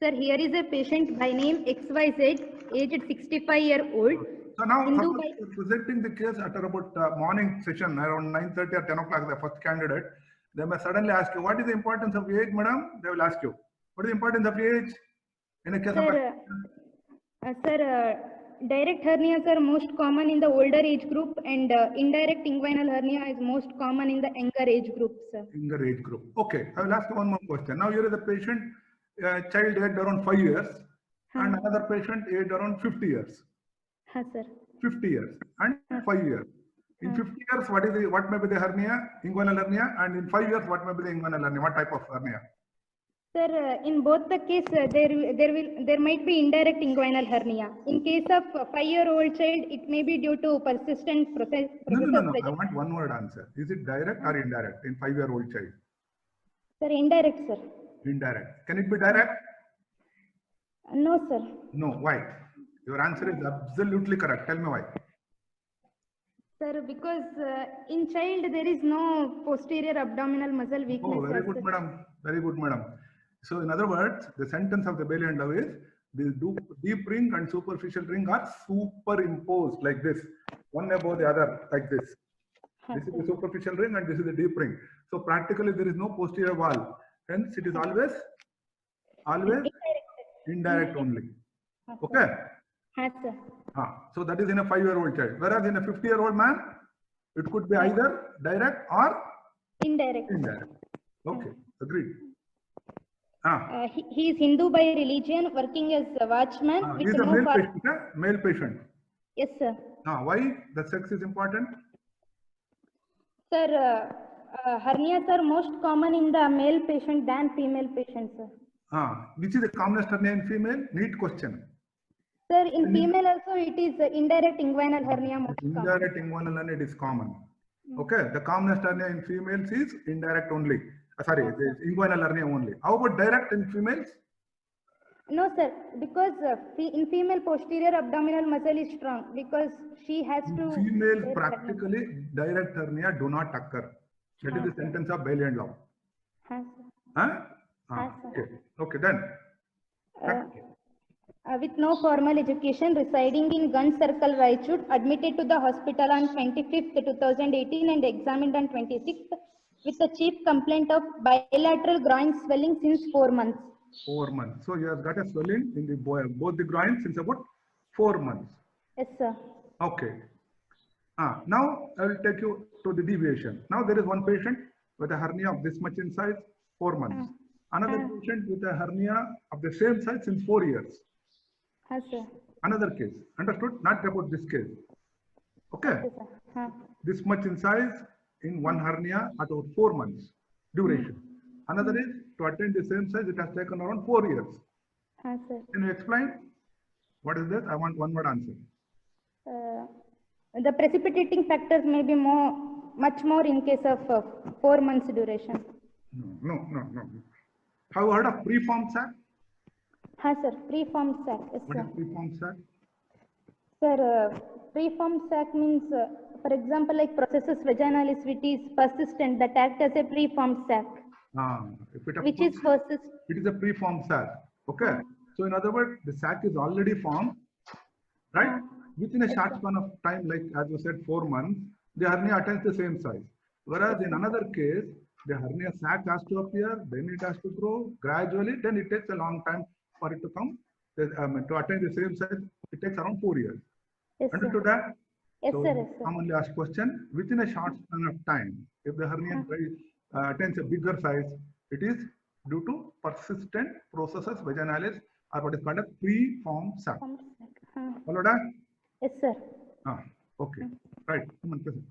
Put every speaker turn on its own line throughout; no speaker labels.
Sir, here is a patient by name XYZ, aged 65-year-old.
So now
Hindu
presenting the case at about morning session around 9:30 or 10 o'clock, the first candidate, they may suddenly ask you, what is the importance of age, madam? They will ask you, what is the importance of age in a case
Sir, direct hernias are most common in the older age group, and indirect inguinal hernia is most common in the younger age group, sir.
Younger age group. Okay, I will ask you one more question. Now here is a patient, child aged around 5 years, and another patient aged around 50 years.
Sir.
50 years and 5 years. In 50 years, what may be the hernia, inguinal hernia, and in 5 years, what may be the inguinal hernia? What type of hernia?
Sir, in both the case, there might be indirect inguinal hernia. In case of 5-year-old child, it may be due to persistent process.
No. I want one word answer. Is it direct or indirect in 5-year-old child?
Sir, indirect, sir.
Indirect. Can it be direct?
No, sir.
No. Why? Your answer is absolutely correct. Tell me why.
Sir, because in child there is no posterior abdominal muscle weakness.
Oh, very good, madam. Very good, madam. So, in other words, the sentence of the belly and love is the deep ring and superficial ring are superimposed like this, one above the other, like this. This is the superficial ring and this is the deep ring. So, practically there is no posterior wall. Hence, it is always indirect only. Okay?
Yes, sir.
So that is in a 5-year-old child. Whereas in a 50-year-old man, it could be either direct or
indirect.
Okay, agreed.
He is Hindu by religion, working as a watchman.
He is a male patient, male patient.
Yes, sir.
Why the sex is important?
Sir, hernias are most common in the male patient than female patient, sir.
Which is the commonest hernia in female? Neat question.
Sir, in female also it is indirect inguinal hernia most common.
Indirect inguinal hernia is common. Okay, the commonest hernia in females is indirect only. Sorry, inguinal hernia only. How about direct in females?
No, sir, because in female posterior abdominal muscle is strong because she has to.
Females practically direct hernia do not occur. That is the sentence of Bailey and Law. Okay, then.
With no formal education, residing in Gun Circle, Raichur, admitted to the hospital on 25th, 2018 and examined on 26th with a chief complaint of bilateral groin swelling since 4 months.
4 months. So you have got a swelling in the both the groins since about 4 months.
Yes, sir.
Okay. Now I will take you to the deviation. Now there is one patient with a hernia of this much in size, 4 months. Another patient with a hernia of the same size since 4 years.
Yes, sir.
Another case. Understood? Not about this case. Okay.
Yes,
this much in size in one hernia at about 4 months duration. Another is to attain the same size, it has taken around 4 years.
Yes, sir.
Can you explain? What is this? I want one word answer.
The precipitating factors may be much more in case of 4 months duration.
No. Have you heard of preformed sac?
Yes, sir. Preformed sac. Yes,
what is preformed sac?
Sir, preformed sac means, for example, like processus vaginalis, which is persistent, that act as a preformed sac. Which is persistent.
It is a preformed sac. Okay. So in other words, the sac is already formed, right? Within a short span of time, like as you said, 4 months, the hernia attains the same size. Whereas in another case, the hernia sac has to appear, then it has to grow gradually, then it takes a long time for it to come. To attain the same size, it takes around 4 years.
Yes,
understood
sir.
that?
Yes,
so
sir. Yes, sir.
Commonly asked question, within a short span of time, if the hernia attains a bigger size, it is due to persistent processus vaginalis or what is called a preformed sac. Follow that?
Yes, sir.
Okay. Right. Come on, present.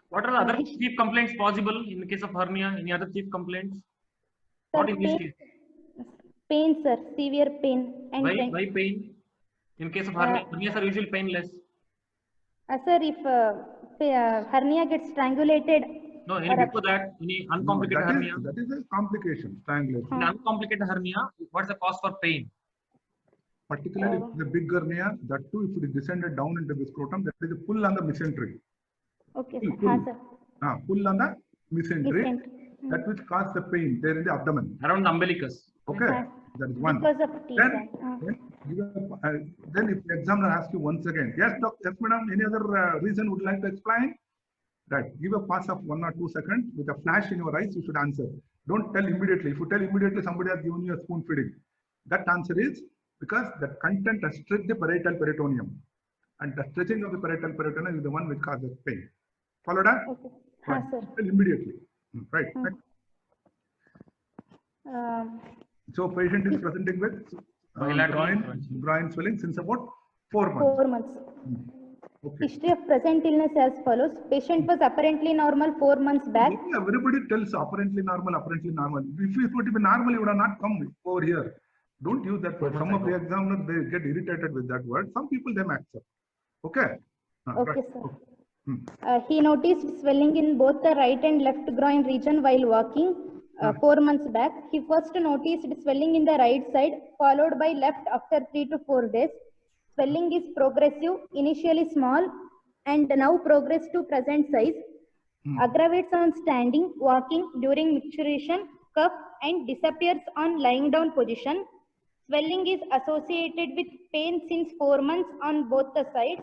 What are the other chief complaints possible in the case of hernia? Any other chief complaints? What in this case?
Pain, sir. Severe pain. And
why pain? In case of hernia, hernias are usually painless.
Sir, if hernia gets strangulated.
No, any before that, any uncomplicated hernia?
That is a complication, strangulation.
In uncomplicated hernia, what's the cause for pain?
Particularly the big hernia, that too, if it is descended down into the scrotum, there is a pull on the mesentery.
Okay,
sir. Pull on the mesentery, that which causes the pain there in the abdomen.
Around the umbilicus.
Okay. That is one.
Because of T.
Then, then if the examiner asks you once again, yes, doctor, yes, madam, any other reason would you like to explain? Right. Give a pause of 1 or 2 seconds with a flash in your eyes. You should answer. Don't tell immediately. If you tell immediately, somebody has given you a spoon feeding. That answer is because the content restricts the parietal peritoneum, and the stretching of the parietal peritoneum is the one which causes pain. Follow that?
Okay.
Right.
Sir.
Tell immediately. Right. So patient is presenting with groin swelling since about 4 months.
4 months.
Okay.
History of present illness as follows. Patient was apparently normal 4 months back.
Everybody tells apparently normal, apparently normal. If it would be normal, you would have not come over here. Don't use that word. Some of the examiners, they get irritated with that word. Some people, they accept. Okay?
Okay,
right.
sir.
Okay.
He noticed swelling in both the right and left groin region while walking 4 months back. He first noticed swelling in the right side, followed by left after 3 to 4 days. Swelling is progressive, initially small, and now progress to present size. Aggravates on standing, walking during micturition, cough, and disappears on lying down position. Swelling is associated with pain since 4 months on both the sides.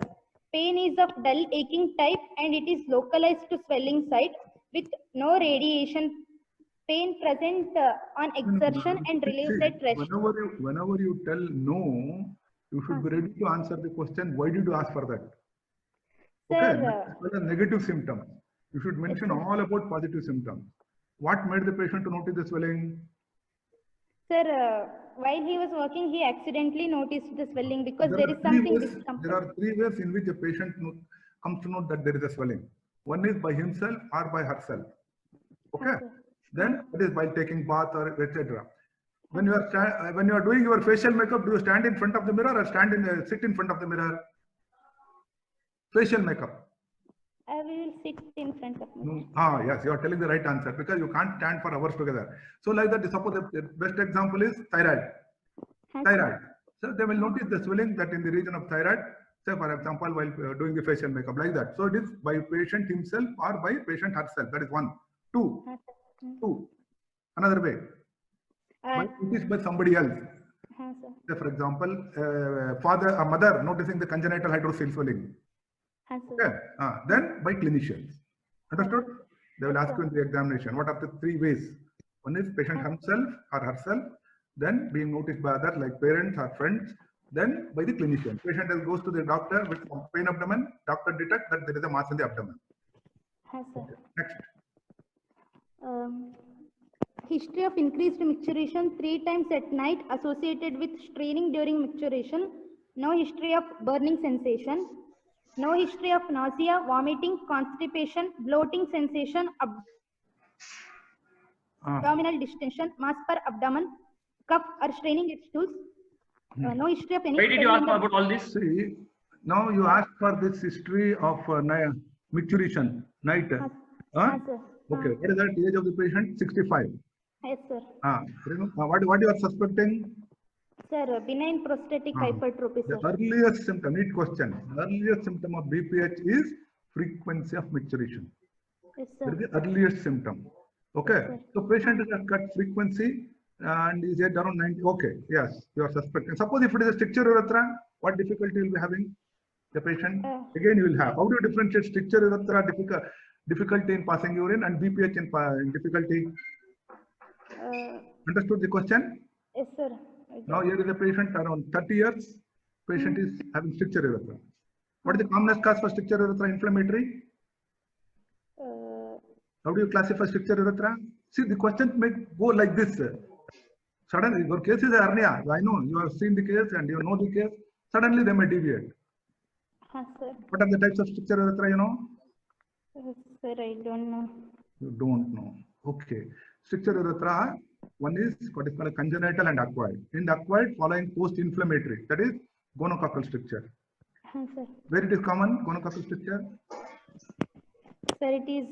Pain is of dull aching type and it is localized to swelling site with no radiation. Pain present on exertion and relieves at rest.
Whenever you tell no, you should be ready to answer the question, why did you ask for that? Okay, negative symptoms. You should mention all about positive symptoms. What made the patient to notice the swelling?
Sir, while he was walking, he accidentally noticed the swelling because there is something discomfort.
There are 3 ways in which a patient comes to know that there is a swelling. One is by himself or by herself. Okay. Then it is by taking bath or etc. When you are doing your facial makeup, do you stand in front of the mirror or sit in front of the mirror? Facial makeup.
I will sit in front of me.
Yes, you are telling the right answer because you can't stand for hours together. So like that, suppose the best example is thyroid. Thyroid. So they will notice the swelling that in the region of thyroid, say for example, while doing the facial makeup like that. So it is by patient himself or by patient herself. That is one. Two. Another way. It is by somebody else. Say for example, mother noticing the congenital hydrocele swelling. Okay. Then by clinicians. Understood? They will ask you in the examination what are the 3 ways. One is patient himself or herself, then being noticed by others like parents or friends, then by the clinician. Patient goes to the doctor with pain abdomen, doctor detects that there is a mass in the abdomen. Okay. Next.
History of increased micturition 3 times at night associated with straining during micturition. No history of burning sensation. No history of nausea, vomiting, constipation, bloating sensation, abdominal distension, mass per abdomen, cough or straining at stools. No history of any.
Why did you ask about all this?
See, now you ask for this history of micturition night.
Sir.
Okay, what is that age of the patient? 65.
Yes, sir.
What you are suspecting?
Sir, benign prostatic hypertrophy, sir.
The earliest symptom, neat question. The earliest symptom of BPH is frequency of micturition.
Yes, sir.
That is the earliest symptom. Okay.
Yes,
so patient is at cut frequency and is at around 90. Okay. Yes, you are suspecting. Suppose if it is a stricture urethra, what difficulty will be having the patient? Again, you will have. How do you differentiate stricture urethra, difficulty in passing urine, and BPH in difficulty? Understood the question?
Yes, sir.
Now here is a patient around 30 years. Patient is having stricture urethra. What is the commonest cause for stricture urethra? Inflammatory. How do you classify stricture urethra? See, the questions may go like this. Suddenly, your case is a hernia. I know you have seen the case and you know the case. Suddenly, they may deviate.
Sir.
What are the types of stricture urethra? You know?
Sir, I don't know.
You don't know. Okay. Stricture urethra. One is what is called congenital and acquired. In the acquired, following post-inflammatory, that is gonococcal stricture.
Sir.
Where it is common, gonococcal stricture?
Sir, it is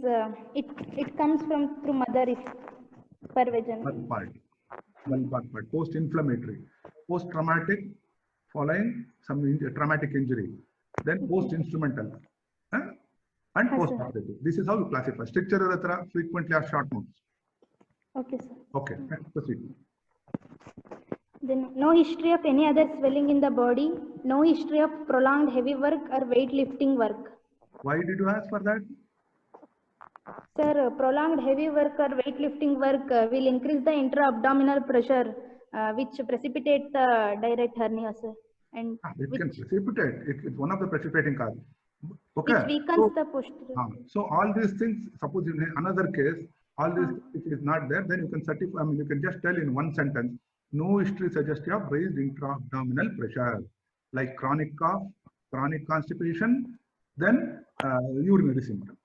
it comes from through mother if per vaginal.
Vulvar part, post-inflammatory, post-traumatic, following some traumatic injury, then post-instrumental, and post-operative. This is how you classify. Stricture urethra frequently are short notes.
Okay, sir.
Okay, next proceed.
Then no history of any other swelling in the body, no history of prolonged heavy work or weightlifting work.
Why did you ask for that?
Sir, prolonged heavy work or weightlifting work will increase the intra-abdominal pressure, which precipitates the direct hernia, sir, and
It
which,
can precipitate. It's one of the precipitating causes. Okay.
which weakens the posterior.
So all these things, suppose in another case, all this if it is not there, then you can certify. I mean, you can just tell in one sentence, no history suggestive of raised intra-abdominal pressure, like chronic cough, chronic constipation, then urinary symptoms.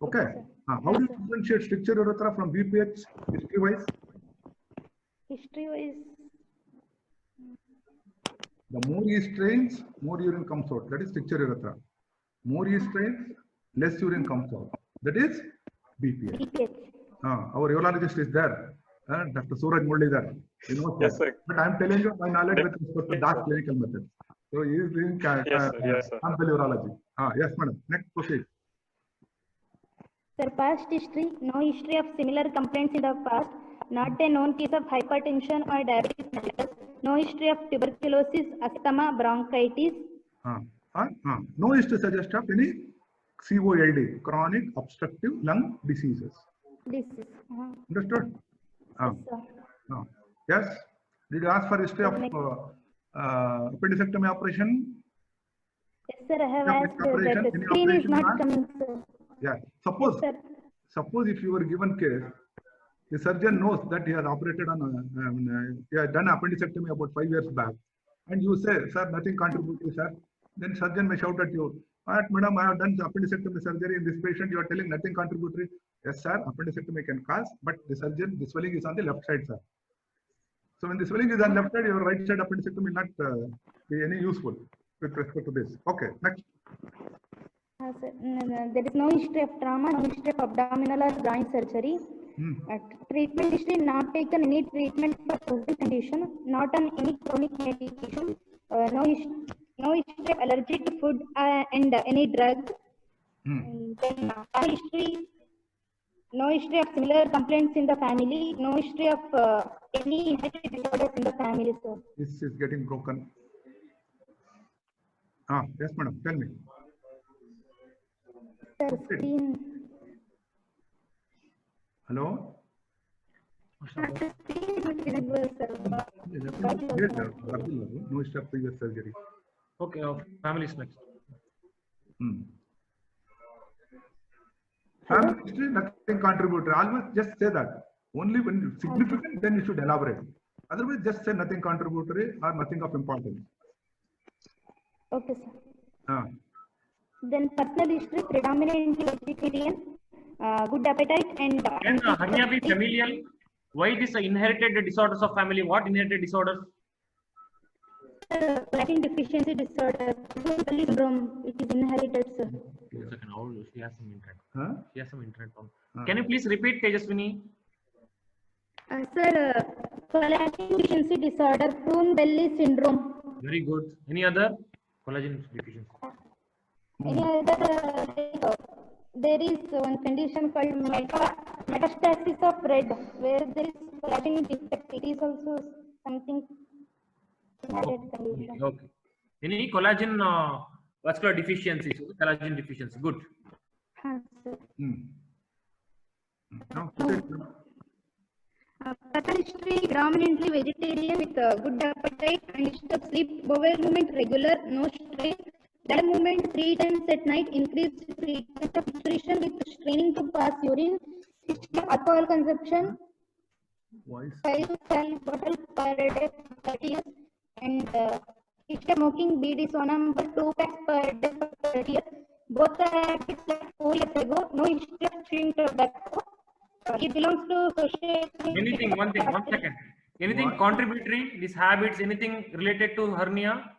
Okay. How do you differentiate stricture urethra from BPH history-wise?
History-wise,
The more he strains, more urine comes out. That is stricture urethra. More he strains, less urine comes out. That is BPH.
BPH.
Our urologist is there. Dr. Suraj Mulli there. You know,
Yes, sir.
but I am telling you my knowledge with respect to that clinical method. So he is doing
Yes, sir.
sample urology. Yes, madam. Next, proceed.
Sir, past history, no history of similar complaints in the past, not a known case of hypertension or diabetes mellitus, no history of tuberculosis, asthma, bronchitis.
No history suggests of any COLD, chronic obstructive lung diseases.
This is,
Understood?
yes, sir.
Yes. Did you ask for history of appendicectomy operation?
Yes, sir, I have
Yeah,
asked
operation,
that the
any
screen is
operation
not
not?
coming, sir.
Yeah. Suppose
Yes, sir.
if you were given case, the surgeon knows that he has operated on, he has done appendicectomy about 5 years back, and you say, sir, nothing contributory, sir. Then surgeon may shout at you, madam, I have done the appendicectomy surgery in this patient. You are telling nothing contributory. Yes, sir, appendicectomy can cause, but the surgeon, the swelling is on the left side, sir. So when the swelling is on left side, your right side appendicectomy will not be any useful with respect to this. Okay, next.
Sir, there is no history of trauma, no history of abdominal or groin surgery. Treatment history, not taken any treatment for present condition, not on any chronic medication, no history of allergy to food and any drug. And then history, no history of similar complaints in the family, no history of any inherited disorders in the family, sir.
This is getting broken. Yes, madam, tell me.
Sir, screen.
Hello?
Screen is visible, sir.
No history of previous surgery.
Okay, family is next.
Family history, nothing contributory. Always just say that. Only when it's significant, then you should elaborate. Otherwise, just say nothing contributory or nothing of importance.
Okay, sir. Then personal history, predominantly vegetarian, good appetite, and
Can hernia be familial? Why this inherited disorders of family? What inherited disorders?
collagen deficiency disorder, syndrome, it is inherited, sir.
She has some internet. She has some internet problem.
Huh?
Can you please repeat, Tejaswini?
Sir, collagen deficiency disorder, prune belly syndrome.
Very good. Any other? Collagen deficiency.
Any other? There is one condition called metastasis of red, where there is collagen defect. It is also something. Condition.
Okay. Any collagen vascular deficiencies? Collagen deficiency. Good.
Sir.
Now,
Personal history, predominantly vegetarian with good appetite and history of sleep, bowel movement regular, no strain. Bladder movement 3 times at night, increased frequency of urination with straining to pass urine. History of alcohol consumption,
voice.
5 bottles per day, 30 years. And history of smoking bead is one number, 2 packs per day for 30 years. Both are habits like 4 years ago. No history of chewing tobacco. It belongs to social.
Anything, one second. Anything contributory, these habits, anything related to hernia?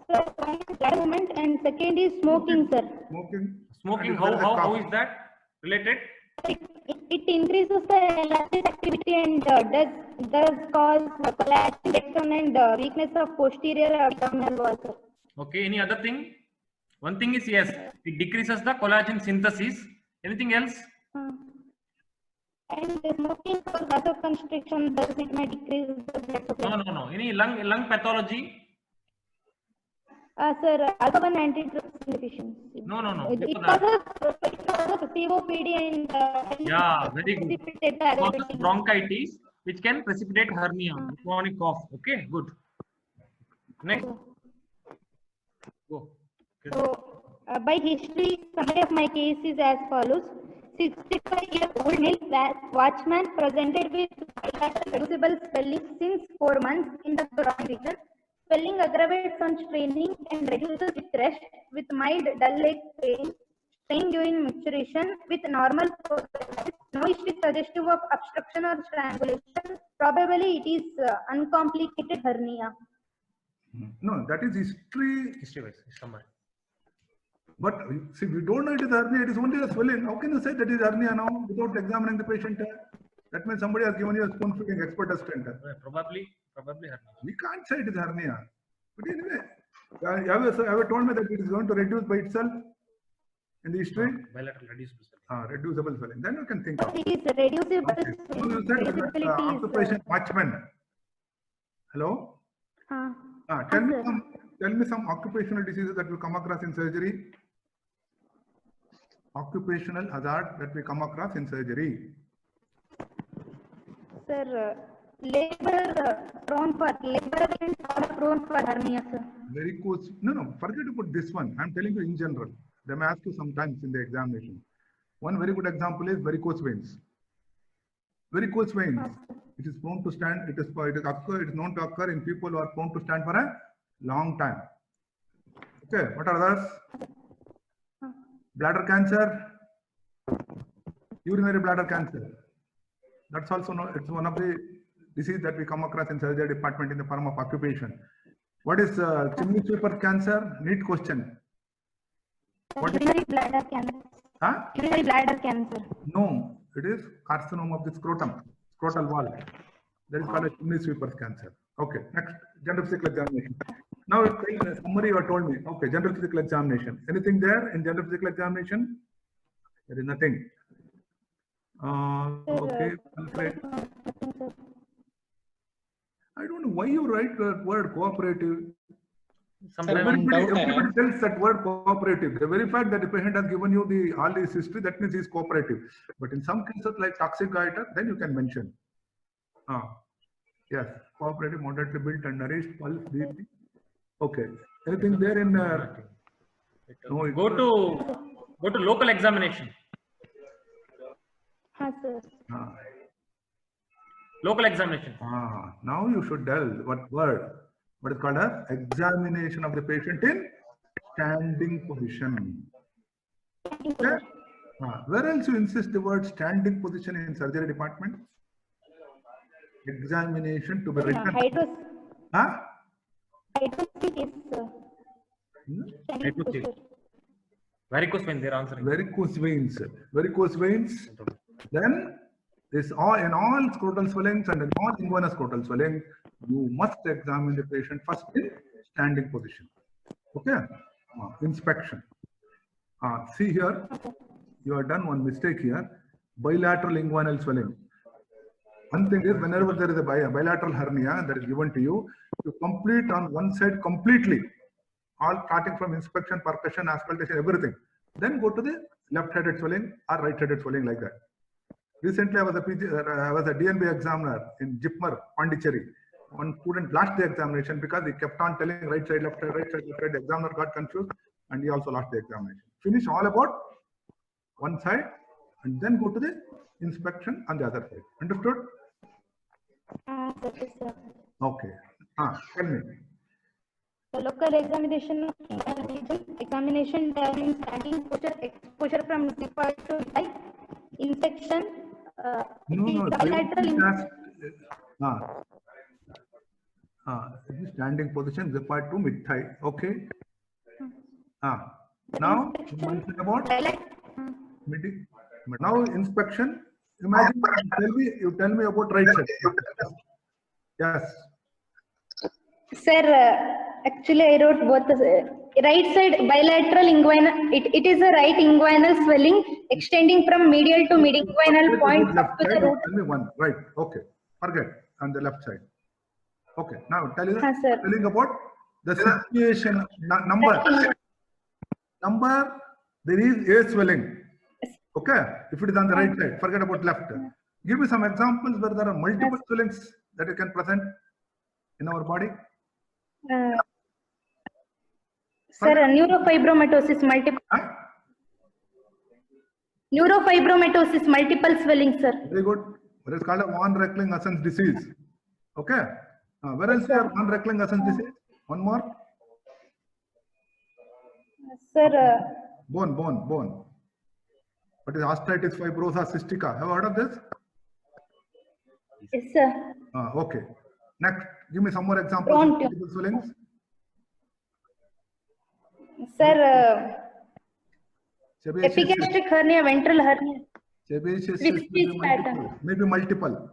So one is bladder movement and second is smoking, sir.
Smoking, how is that related?
It increases the elastic activity and does cause collagen and weakness of posterior abdominal wall, sir.
Okay, any other thing? One thing is, yes, it decreases the collagen synthesis. Anything else?
And smoking or vasoconstriction, does it may decrease the blood supply?
No. Any lung pathology?
Sir, alpha-1 antitrypsin deficiency.
No.
It
Before that.
causes COPD and
Yeah, very good.
precipitate
It causes
diabetes.
bronchitis, which can precipitate hernia, chronic cough. Okay, good. Next. Go.
So, by history, summary of my case is as follows. 65-year-old male watchman presented with bilateral reducible swelling since 4 months in the groin region. Swelling aggravates on straining and reduces with rest with mild dull leg pain, strain during maturation with normal progress. No history suggestive of obstruction or strangulation. Probably it is uncomplicated hernia.
No, that is history.
History-wise, summary.
But see, we don't know it is hernia, it is only a swelling. How can you say that is hernia now without examining the patient? That means somebody has given you a spoon feeding expert assistant.
Probably hernia.
We can't say it is hernia. But anyway, have you told me that it is going to reduce by itself in the history?
Bilateral reducible swelling.
Reducible swelling. Then you can think of it.
It is reducible.
Okay. So you said that occupation watchman. Hello? Tell me some occupational diseases that will come across in surgery. Occupational hazard that we come across in surgery.
Sir, labor prone for hernia, sir.
Varicose. No. Forget to put this one. I'm telling you in general. They may ask you sometimes in the examination. One very good example is varicose veins. Varicose veins. It is prone to stand. It is known to occur in people who are prone to stand for a long time. Okay. What are others? Bladder cancer, urinary bladder cancer. That's also it's one of the disease that we come across in surgery department in the form of occupation. What is chimney sweeper cancer? Neat question. What
Urinary bladder cancer. Urinary bladder cancer.
No, it is carcinoma of the scrotal wall. That is called a chimney sweeper cancer. Okay, next, general physical examination. Now, summary you have told me. Okay, general physical examination. Anything there in general physical examination? There is nothing. Okay, I don't know why you write the word cooperative. Everybody tells that word cooperative. The very fact that the patient has given you all this history, that means he is cooperative. But in some cases like toxic goiter, then you can mention. Yes, cooperative, moderately built and nourished, pulse, BP. Okay. Anything there in? No.
Go to local examination.
Sir.
Local examination.
Now you should tell what word. What is called as examination of the patient in standing position. Okay. Where else you insist the word standing position in surgery department? Examination to be written.
Varicose veins, they're answering.
Varicose veins. Then this in all scrotal swellings and in all inguinal scrotal swelling, you must examine the patient first in standing position. Okay. Inspection. See here, you have done one mistake here. Bilateral inguinal swelling. One thing is, whenever there is a bilateral hernia that is given to you, you complete on one side completely, all starting from inspection, percussion, auscultation, everything. Then go to the left-sided swelling or right-sided swelling like that. Recently, I was a DNB examiner in Jipmer, Pondicherry. One student lost the examination because he kept on telling right side, left side, right side, left side. The examiner got confused and he also lost the examination. Finish all about one side and then go to the inspection on the other side. Understood? Okay. Tell me.
The local examination during standing posture, exposure from zipper to eye, infection.
Standing position, zipper to mid thigh. Okay. Now you mentioned about midi. Now inspection. Imagine you tell me about right side. Yes.
Sir, actually I wrote both right side bilateral inguinal, it is a right inguinal swelling extending from medial to mid-inguinal
Forget
point
about
up
left
to the
side.
root.
Tell me one. Right. Okay. Forget on the left side. Okay. Now
Sir.
telling about the situation number. Number, there is a swelling. Okay. If it is on the right side, forget about left. Give me some examples where there are multiple swellings that you can present in our body.
Sir, neurofibromatosis, multiple.
Huh?
Neurofibromatosis, multiple swelling, sir.
Very good. What is called a von Reckling-Assens disease. Okay. Where else we have von Reckling-Assens disease? One more.
Sir,
Bone. What is osteitis fibrosa cystica? Have you heard of this?
yes, sir.
Okay. Next, give me some more examples
Bone
of multiple swellings.
Sir,
Sebaceous
epigastric hernia, ventral hernia.
Sebaceous
With
cyst will be
cyst pattern.
multiple. Maybe multiple.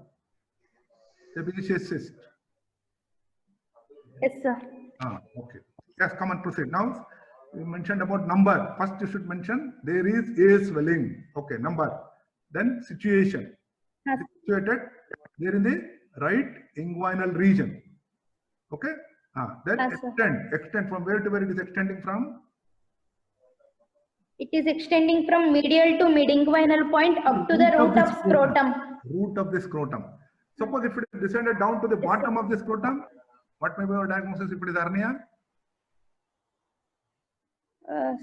Sebaceous cyst.
Yes, sir.
Okay. Yes, come on, proceed. Now, you mentioned about number. First, you should mention there is a swelling. Okay, number. Then situation.
Yes.
Situated there in the right inguinal region. Okay. Then
Yes, sir.
extend from where to where it is extending from?
It is extending from medial to mid-inguinal point up to the root of scrotum.
Root of the scrotum. Suppose if it is descended down to the bottom of the scrotum, what may be our diagnosis if it is hernia?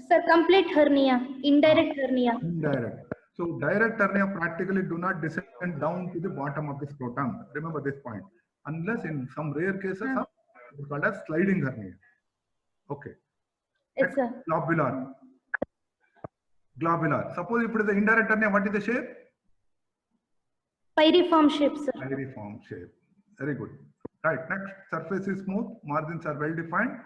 Sir, complete hernia, indirect hernia.
Indirect. So direct hernia practically do not descend down to the bottom of the scrotum. Remember this point. Unless in some rare cases, it's called as sliding hernia. Okay.
Yes, sir.
Globular. Suppose if it is the indirect hernia, what is the shape?
Pyriform shape, sir.
Pyriform shape. Very good. Right. Next, surface is smooth, margins are well defined.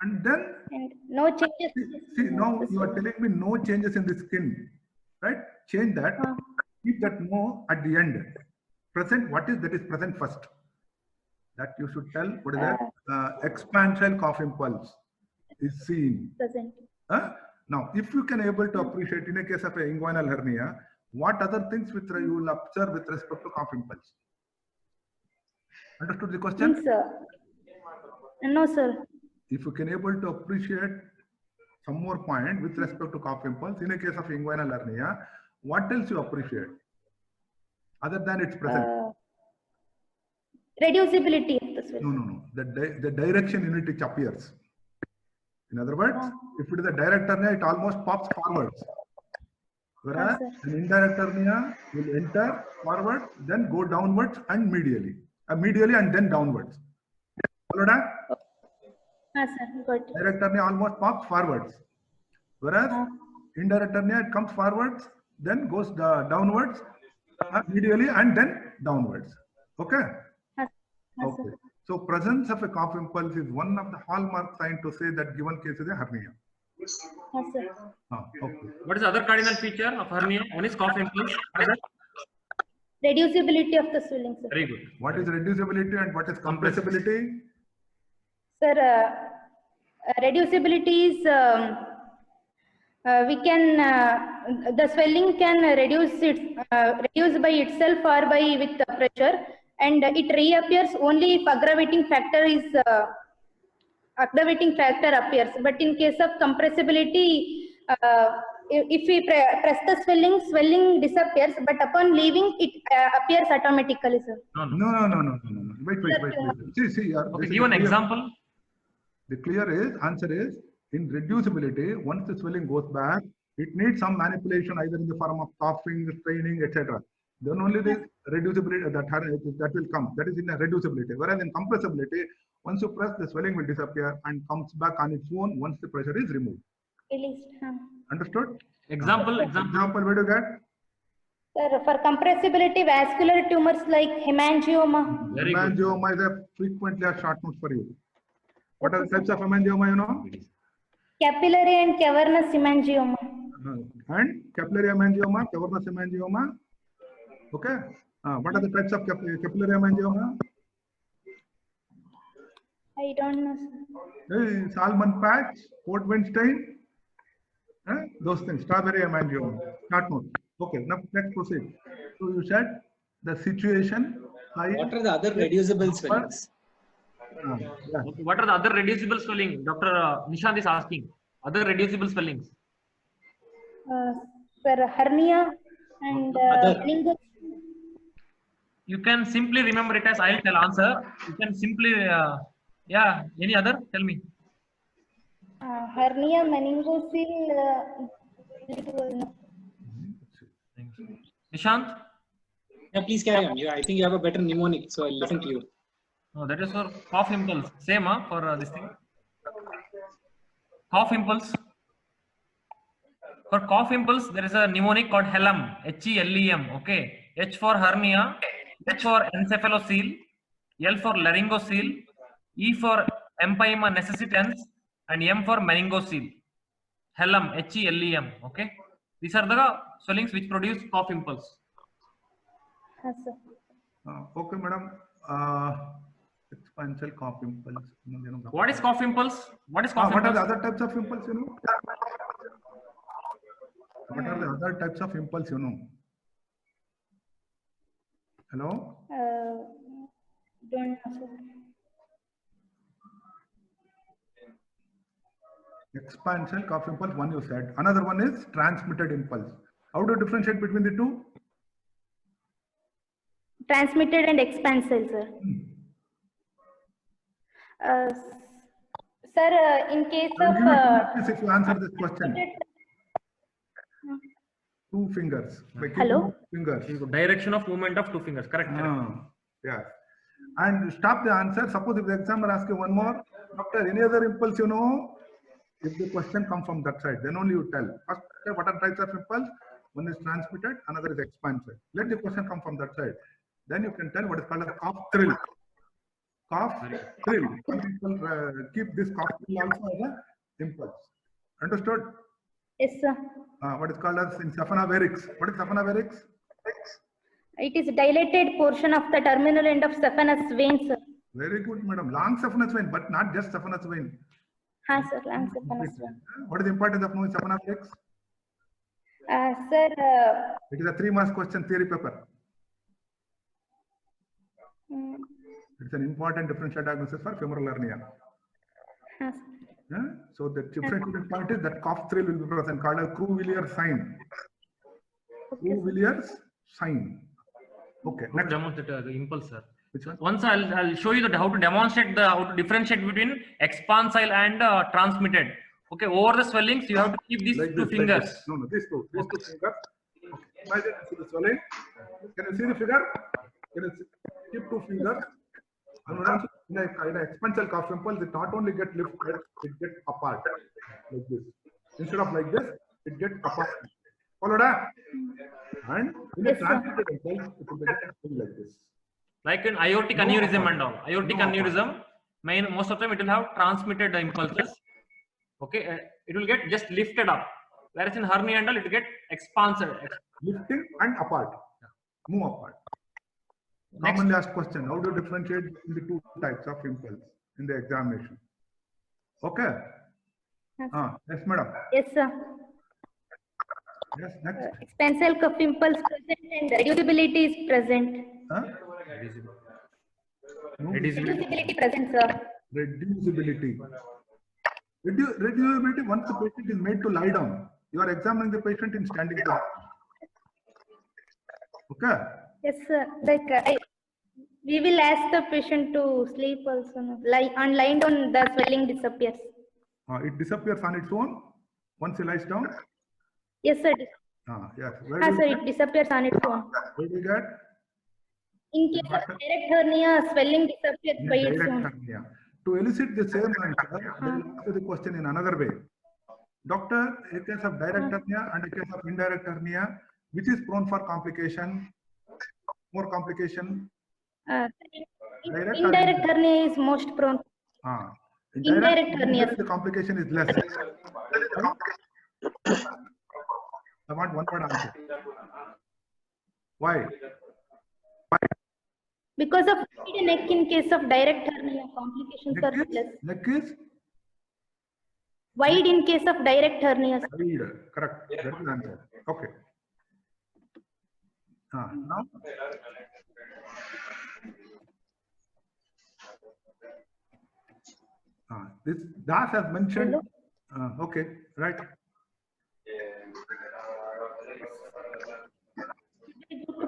And then,
And no changes.
see now you are telling me no changes in the skin. Right? Change that. Keep that no at the end. Present, what is that is present first? That you should tell. What is that? Expansion cough impulse is seen.
Present.
Now, if you can able to appreciate in a case of a inguinal hernia, what other things you will observe with respect to cough impulse? Understood the question?
Means, no, sir.
If you can able to appreciate some more point with respect to cough impulse, in a case of inguinal hernia, what else you appreciate? Other than its present?
Reducibility of the swelling.
No. The direction in which it appears. In other words, if it is a direct hernia, it almost pops forwards. Whereas an indirect hernia will enter forward, then go downwards and medially. Medially and then downwards. Follow that?
Yes, sir. Got it.
Direct hernia almost pops forwards. Whereas indirect hernia, it comes forwards, then goes downwards, medially and then downwards. Okay?
Yes,
Okay.
sir.
So presence of a cough impulse is one of the hallmark signs to say that given case is a hernia.
Yes, sir.
Okay.
What is the other cardinal feature of hernia? One is cough impulse.
Reducibility of the swelling, sir.
Very good.
What is reducibility and what is compressibility?
Sir, reducibility is we can the swelling can reduce by itself or by with the pressure, and it reappears only if aggravating factor appears. But in case of compressibility, if we press the swelling disappears, but upon leaving it appears automatically, sir.
No. Wait. See.
Okay, give an example.
The answer is in reducibility. Once the swelling goes back, it needs some manipulation either in the form of coughing, straining, etc. Then only the reducibility that will come. That is in a reducibility. Whereas in compressibility, once you press, the swelling will disappear and comes back on its own once the pressure is removed.
Released.
Example.
Where do you get?
Sir, for compressibility, vascular tumors like hemangioma.
Hemangioma is frequently a short note for you. What are the types of hemangioma you know?
Capillary and cavernous hemangioma.
And capillary hemangioma, cavernous hemangioma. Okay. What are the types of capillary hemangioma?
I don't know, sir.
Salmon patch, Port Weinstein, those things, strawberry hemangioma, start note. Okay, now let's proceed. So you said the situation.
What are the other reducible swellings?
Yeah.
Okay, what are the other reducible swelling? Dr. Nishant is asking. Other reducible swellings.
Sir, hernia and
Other.
meningo.
You can simply remember it as I'll tell answer. You can simply, yeah. Any other? Tell me.
Hernia, meningocele.
Nishant?
Yeah, please carry on. I think you have a better mnemonic, so I'll listen to you.
No, that is for cough impulse. Same for this thing. Cough impulse. For cough impulse, there is a mnemonic called HELEM. H-E-L-E-M. Okay. H for hernia, H for encephalocele, L for laryngocele, E for empyema necessitans, and M for meningocele. HELEM. H-E-L-E-M. Okay. These are the swellings which produce cough impulse.
Yes, sir.
Okay, madam. Expansal cough impulse.
What is cough impulse? What is cough
What are the
impulse?
other types of impulse, you know? What are the other types of impulse, you know? Hello?
Don't know, sir.
Expansal cough impulse, one you said. Another one is transmitted impulse. How do you differentiate between the two?
Transmitted and expansile, sir. Sir, in case
I'll
of
give you 2 minutes if you answer this question. 2 fingers. By keeping
Hello?
fingers.
Direction of movement of 2 fingers. Correct.
Yeah. And stop the answer. Suppose if the examiner asks you one more, doctor, any other impulse you know? If the question comes from that side, then only you tell. First, what are types of impulse? One is transmitted, another is expansive. Let the question come from that side. Then you can tell what is called a cough thrill. Cough thrill. Some people keep this cough thrill also as an impulse. Understood?
Yes, sir.
What is called as in saphenaverics. What is saphenaverics?
It is dilated portion of the terminal end of saphenous vein, sir.
Very good, madam. Long saphenous vein, but not just saphenous vein.
Yes, sir. Long saphenous vein.
What is the importance of knowing saphenaverics?
Sir,
It is a 3 marks question theory paper. It's an important differential diagnosis for femoral hernia.
yes.
Yeah? So the differential point is that cough thrill will be present, called a Creux-Villiers sign. Creux-Villiers sign. Okay. Next.
Demonstrate the impulse, sir.
Which one?
Once I'll show you how to demonstrate how to differentiate between expansile and transmitted. Okay, over the swellings you have to keep these
Like
2
this,
fingers.
Like this. No, these two fingers. Okay. Imagine you see the swelling. Can you see the figure? Can you see? Keep 2 fingers. And when in an expansile cough impulse, it not only get lifted, it gets apart like this. Instead of like this, it gets apart. Followed up. And in a transmitted impulse, it will be like this.
Like in aortic aneurysm and all. Aortic aneurysm, most of the time it will have transmitted impulses. Okay, it will get just lifted up. Whereas in hernia and all, it will get expanded.
Lifting and apart. Move apart. Commonly asked question, how do you differentiate in the 2 types of impulse in the examination? Okay. Yes, madam.
Yes, sir.
Yes, next.
Expansile cuff impulse present and reducibility is present. Reducibility present, sir.
Reducibility. Reducibility, once the patient is made to lie down, you are examining the patient in standing position. Okay.
Yes, sir. Like we will ask the patient to sleep also. No? On lying down, the swelling disappears.
It disappears on its own once he lies down.
Yes, sir.
Yes.
Yes, sir. It disappears on its own.
Where do you get?
In case of direct hernia, swelling disappears by its own.
Hernia. To elicit the same answer, I will answer the question in another way. Doctor, a case of direct hernia and a case of indirect hernia, which is prone for complication? More complication?
Indirect hernia is most prone. Indirect hernia.
The complication is less. I want one word answer. Why?
Because of neck in case of direct hernia. complications
Neck
are
is,
less.
neck is
Wide in case of direct hernias.
wide. Correct. That is the answer. Okay. Now. This Das has mentioned. Okay, right.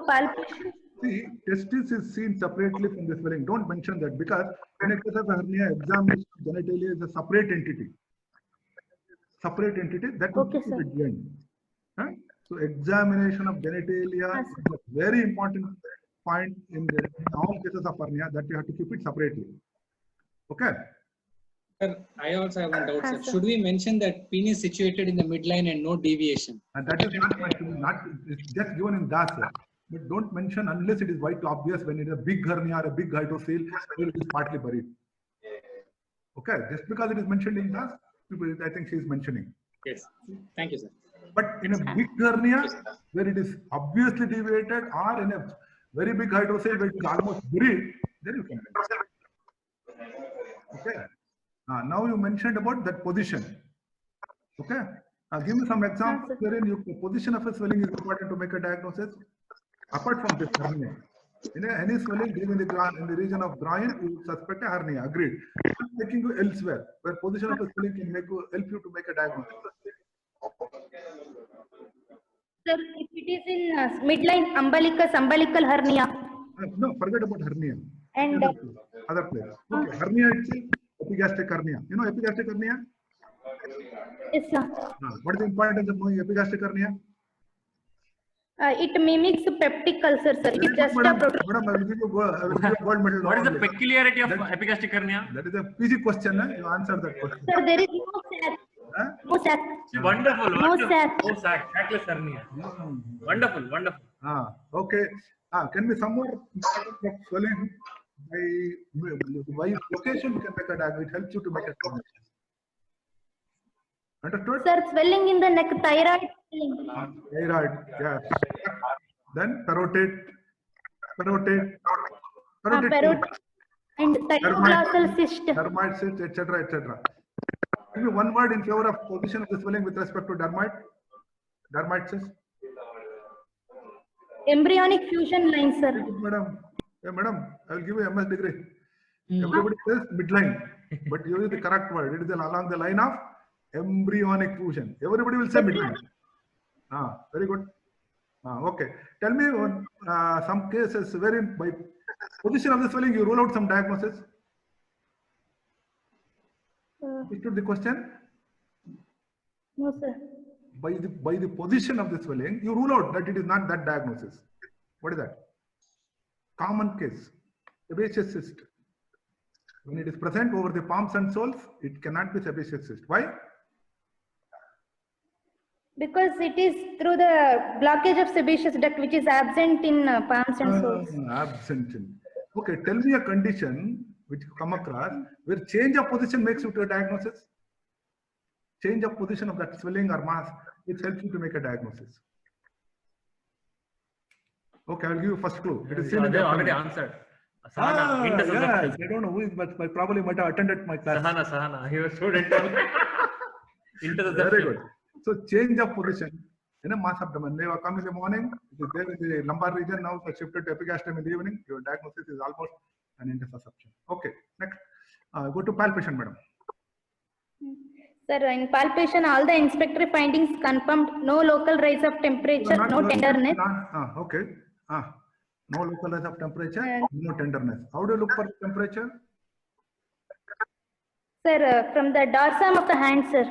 Palpation.
See, testis is seen separately from the swelling. Don't mention that because in a case of hernia, examination of genitalia is a separate entity. Separate entity that will
Okay,
keep
sir.
it at the end. So examination of genitalia
Yes,
is a very important point in all cases of hernia that you have to keep it separately. Okay.
Sir, I also have one doubt,
Yes,
sir.
sir.
Should we mention that penis situated in the midline and no deviation?
And that is not mentioned, it's just given in DAS. But don't mention unless it is quite obvious when it is a big hernia or a big hydrocele where it is partly buried. Okay, just because it is mentioned in DAS, I think she is mentioning.
Yes. Thank you, sir.
But in a big hernia where it is obviously deviated or in a very big hydrocele where it is almost buried, then you can mention. Okay. Now you mentioned about that position. Okay. Give me some examples wherein the position of a swelling is important to make a diagnosis. Apart from this hernia, in any swelling in the region of groin, you would suspect a hernia. Agreed. I'm taking you elsewhere where position of a swelling can help you to make a diagnosis.
Sir, if it is in midline umbilical hernia.
No, forget about hernia.
And
Other place. Okay, hernia itself, epigastric hernia. You know epigastric hernia?
yes, sir.
What is the importance of knowing epigastric hernia?
It mimics peptic ulcer, sir. It is just a
Madam, I will give you gold medal.
What is the
only.
peculiarity of epigastric hernia?
That is a PG question. You answer that question.
Sir, there is no sac.
Huh?
No sac.
Wonderful.
No
wonderful.
sac.
No sac. Sackless hernia. Wonderful. Wonderful.
Okay. Can be some more important of swelling by location you can make a diagnosis. It helps you to make a diagnosis. Understood?
Sir, swelling in the neck, thyroid swelling.
Thyroid, yes. Then parotid,
And thyroglossal cyst.
dermoid cyst, etc., etc. Give me one word in favor of position of the swelling with respect to dermoid cyst.
Embryonic fusion line, sir.
Madam, hey, madam, I will give you MS degree. Everybody says midline, but use the correct word. It is along the line of embryonic fusion. Everybody will say midline. Very good. Okay. Tell me some cases wherein by position of the swelling you rule out some diagnosis. Understood the question?
No, sir.
By the position of the swelling, you rule out that it is not that diagnosis. What is that? Common case, sebaceous cyst. When it is present over the palms and soles, it cannot be sebaceous cyst. Why?
Because it is through the blockage of sebaceous duct which is absent in palms and soles.
Absent in. Okay, tell me a condition which you come across where change of position makes you to a diagnosis. Change of position of that swelling or mass, which helps you to make a diagnosis. Okay, I'll give you first clue. It is seen in
They
the
already
abdomen.
answered.
Yes,
Sahana.
I don't know who is, but probably might have attended my class.
Sahana. He was student.
Very good. So change of position in a mass abdomen. They come in the morning, it is there in the lumbar region, now shifted to epigastrium in the evening. Your diagnosis is almost an intersusception. Okay, next. Go to palpation, madam.
Sir, in palpation, all the inspectory findings confirmed. No local rise of temperature, no tenderness.
Okay. No local rise of temperature, no tenderness. How do you look for temperature?
Sir, from the dorsum of the hand, sir.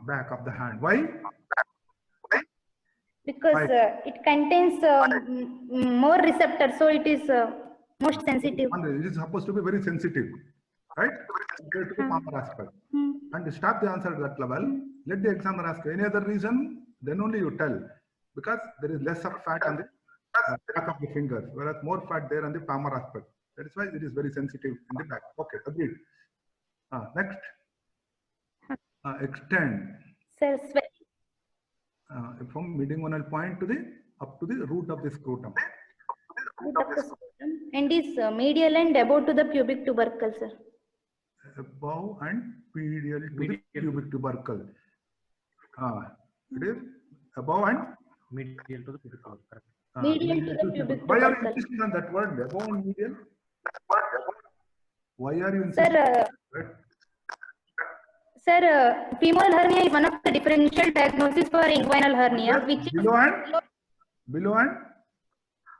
Back of the hand. Why?
Because it contains more receptors, so it is most sensitive.
It is supposed to be very sensitive, right? Compared to the palmar aspect. And stop the answer at that level. Let the examiner ask you any other reason, then only you tell. Because there is less of fat on the back of the fingers, whereas more fat there on the palmar aspect. That is why it is very sensitive in the back. Okay, agreed. Next. Extend.
Sir,
From midinguinal point to the up to the root of the scrotum.
and is medial and above to the pubic tubercle, sir.
above and medial to the pubic tubercle. It is above and
Medial to the pubic tubercle. Correct.
Medial to the pubic
Why are you
tubercle.
insisting on that word, above and medial? Why are you
Sir,
insisting?
sir, femoral hernia is one of the differential diagnosis for inguinal hernia, which is
Below and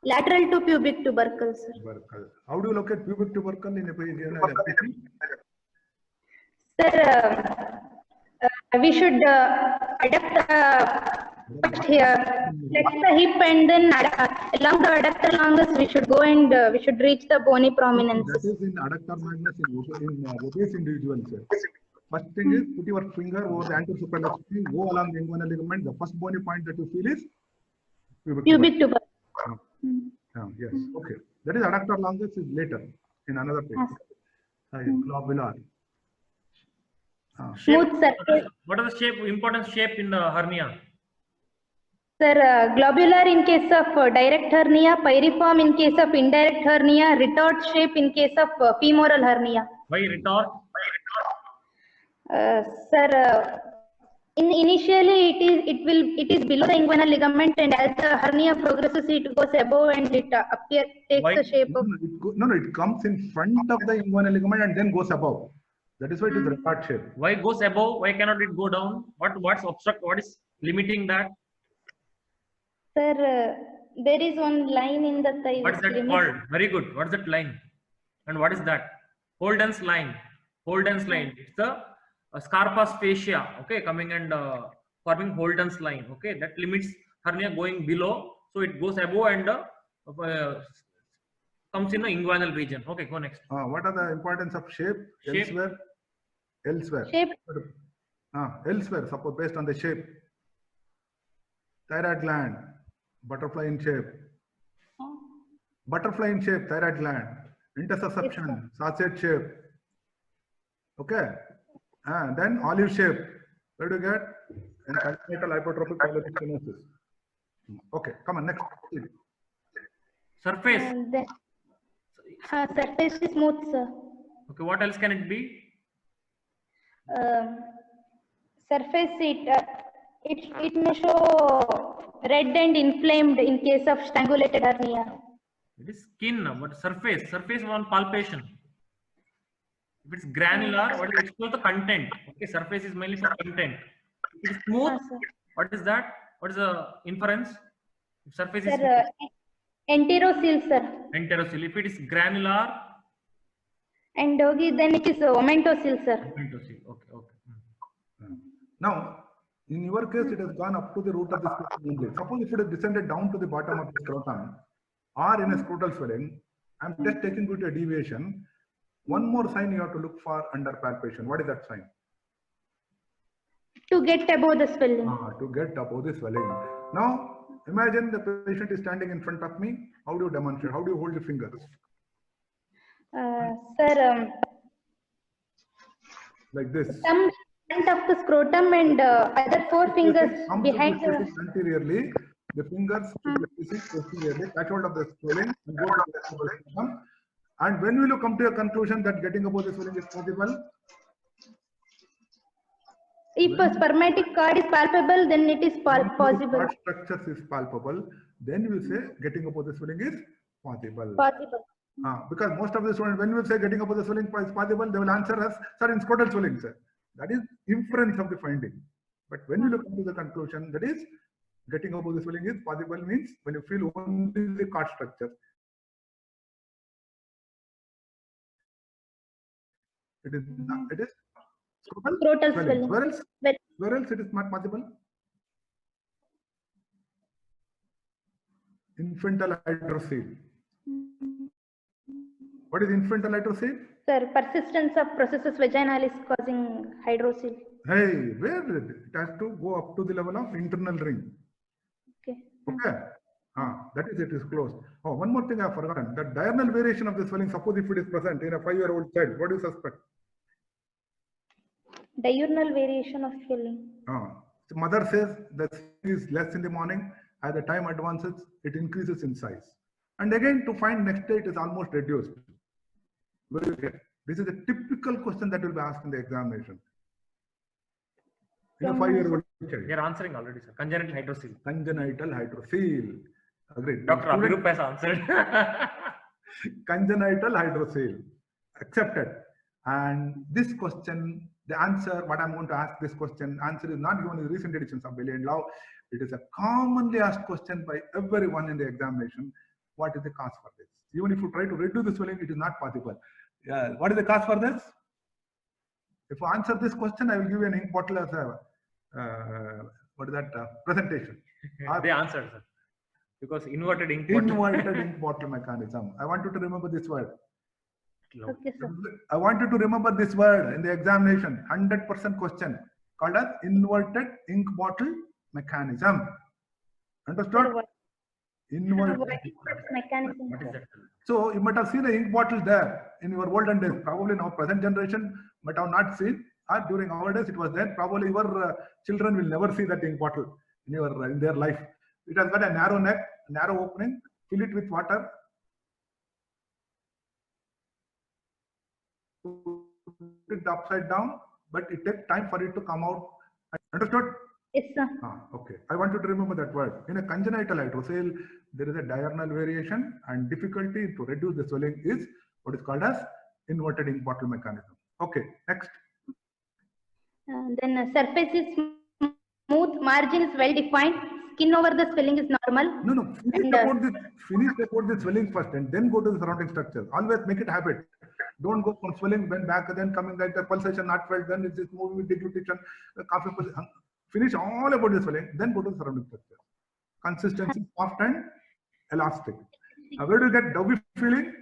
lateral to pubic tubercle, sir.
tubercle. How do you locate pubic tubercle in a FPT?
Sir, we should adapt here, flex the hip, and then along the adductor longus we should go and we should reach the bony prominence.
That is in adductor magnus in obese individuals. First thing is put your finger over the anterior supraspinatus, go along the inguinal ligament. The first bony point that you feel is
Pubic tubercle.
Yes. Okay. That is adductor longus is later in another page. Globular.
Smooth surface.
What are the shape, important shape in the hernia?
Sir, globular in case of direct hernia, pyriform in case of indirect hernia, retort shape in case of femoral hernia.
Why retort?
Sir, initially it is below the inguinal ligament, and as the hernia progresses, it goes above and it takes the shape of.
It comes in front of the inguinal ligament and then goes above. That is why it is retort shape.
Why it goes above? Why cannot it go down? What's obstruct? What is limiting that?
Sir, there is one line in the thigh.
What's that called? Very good. What's that line? And what is that? Holden's line. Holden's line. It's the scarpa fascia. Okay, coming and forming Holden's line. Okay, that limits hernia going below, so it goes above and comes in the inguinal region. Okay, go next.
What are the importance of shape? Elsewhere.
Shape.
Elsewhere. Suppose based on the shape. Thyroid gland. Butterfly in shape. Butterfly in shape, thyroid gland. Intersusception, sausage shape. Okay. Then olive shape. Where do you get? And congenital hypertrophic pyloric stenosis. Okay, come on, next.
Surface.
Surface is smooth, sir.
Okay, what else can it be?
Surface, it may show red and inflamed in case of strangulated hernia.
It is skin, but surface on palpation. If it's granular, what is exposed the content? Okay, surface is mainly for content. If it is smooth, what is that? What is the inference? If surface is
enterocele, sir.
Enterocele. If it is granular,
and then it is omentocele, sir.
Omentocele. Okay.
Now, in your case, it has gone up to the root of the scrotum only. Suppose if it has descended down to the bottom of the scrotum or in a scrotal swelling, I'm just taking you to a deviation. One more sign you have to look for under palpation. What is that sign?
To get above the swelling.
To get above the swelling. Now, imagine the patient is standing in front of me. How do you demonstrate? How do you hold the fingers?
Sir,
like this.
Some front of the scrotum and other four fingers behind the.
Anteriorly, the fingers posteriorly, catch hold of the swelling and go to the scrotum. And when will you come to a conclusion that getting above the swelling is possible?
If a spermatic cord is palpable, then it is possible.
Cord structures is palpable, then you say getting above the swelling is possible. Because most of the students, when we say getting above the swelling is possible, they will answer us, sir, in scrotal swelling, sir. That is inference of the finding. But when you look into the conclusion, that is getting above the swelling is possible means when you feel only the cord structure. It is
scrotal swelling.
Where else it is not possible? Infantile hydrocele. What is infantile hydrocele?
Sir, persistence of processus vaginalis causing hydrocele.
Hey, where did it has to go up to the level of internal ring. Okay. That is, it is closed. One more thing I have forgotten. The diurnal variation of the swelling, suppose if it is present in a 5-year-old child, what do you suspect?
Diurnal variation of swelling.
The mother says that is less in the morning. As the time advances, it increases in size. And again, to find next day, it is almost reduced. Where do you get? This is a typical question that will be asked in the examination. In a 5-year-old child.
You are answering already, sir. Congenital hydrocele.
Congenital hydrocele. Agreed.
Dr. Abhirup has answered.
Congenital hydrocele. Accepted. And this question, the answer, what I'm going to ask this question, answer is not given in the recent editions of Bailey and Law. It is a commonly asked question by everyone in the examination. What is the cause for this? Even if you try to reduce the swelling, it is not possible. Yeah. What is the cause for this? If you answer this question, I will give you an ink bottle as a what is that presentation.
They answered, sir. Because inverted ink bottle.
Inverted ink bottle mechanism. I want you to remember this word.
Okay, sir.
I want you to remember this word in the examination. 100% question called as inverted ink bottle mechanism. Understood? Inverted
Mechanism.
What is that?
So you might have seen the ink bottle there in your olden days. Probably now present generation might have not seen. During our days it was there. Probably your children will never see that ink bottle in their life. It has got a narrow neck, narrow opening. Fill it with water. Put it upside down, but it takes time for it to come out. Understood?
Yes, sir.
Okay. I want you to remember that word. In a congenital hydrocele, there is a diurnal variation, and difficulty to reduce the swelling is what is called as inverted ink bottle mechanism. Okay. Next.
Then surface is smooth, margin is well defined, skin over the swelling is normal.
No. Finish about the swelling first, and then go to the surrounding structure. Always make it habit. Don't go from swelling, then back, then coming like the pulsation not felt, then it's just moving with deglutition, coffee position. Finish all about the swelling, then go to the surrounding structure. Consistency, soft and elastic. Where do you get doughy feeling?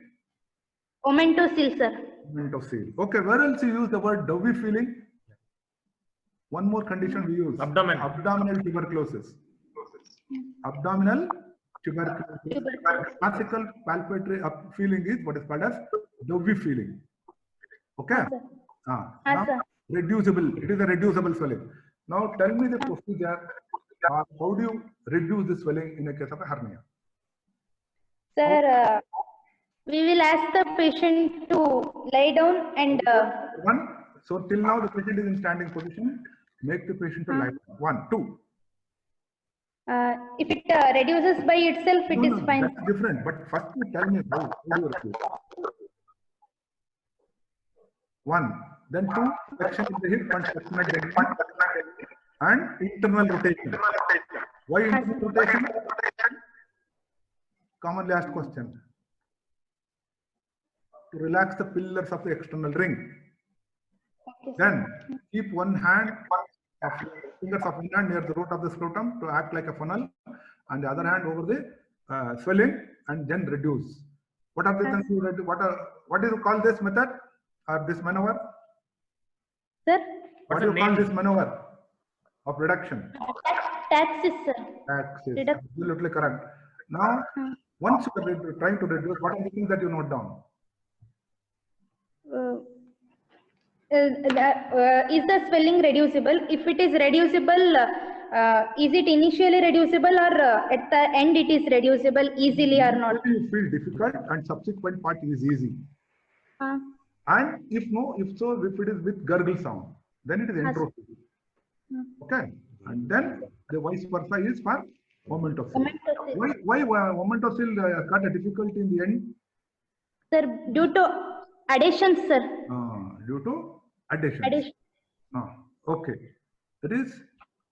Omentocele, sir.
Omentocele. Okay, where else you use the word doughy feeling? One more condition we use. Abdominal tuberculosis. Abdominal tuberculosis. Classical palpatory feeling is what is called as doughy feeling. Okay? Now, reducible. It is a reducible swelling. Now tell me the procedure. How do you reduce the swelling in a case of a hernia?
Sir, we will ask the patient to lie down and...
So till now the patient is in standing position. Make the patient to lie down. 1, 2.
If it reduces by itself, it is fine.
That's different. But first you tell me how do you reduce. 1. Then 2. Flexion in the hip and flexion at the knee. And internal rotation. Why internal rotation? Commonly asked question. To relax the pillars of the external ring. Okay. Then keep one hand, fingers of one hand near the root of the scrotum to act like a funnel, and the other hand over the swelling, and then reduce. What are the things you reduce? What do you call this method or this maneuver?
Sir?
What do you call this maneuver of reduction?
Taxis, sir.
Taxis. Absolutely correct. Now, once you are trying to reduce, what are the things that you note down?
Is the swelling reducible? If it is reducible, is it initially reducible, or at the end it is reducible easily or not?
You feel difficult and subsequent part is easy. And if it is with gurgle sound, then it is enterocyte. Okay. And then the vice versa is for omentocele. Why omentocele got a difficulty in the end?
Sir, due to adhesion, sir.
Due to adhesion. Okay. That is.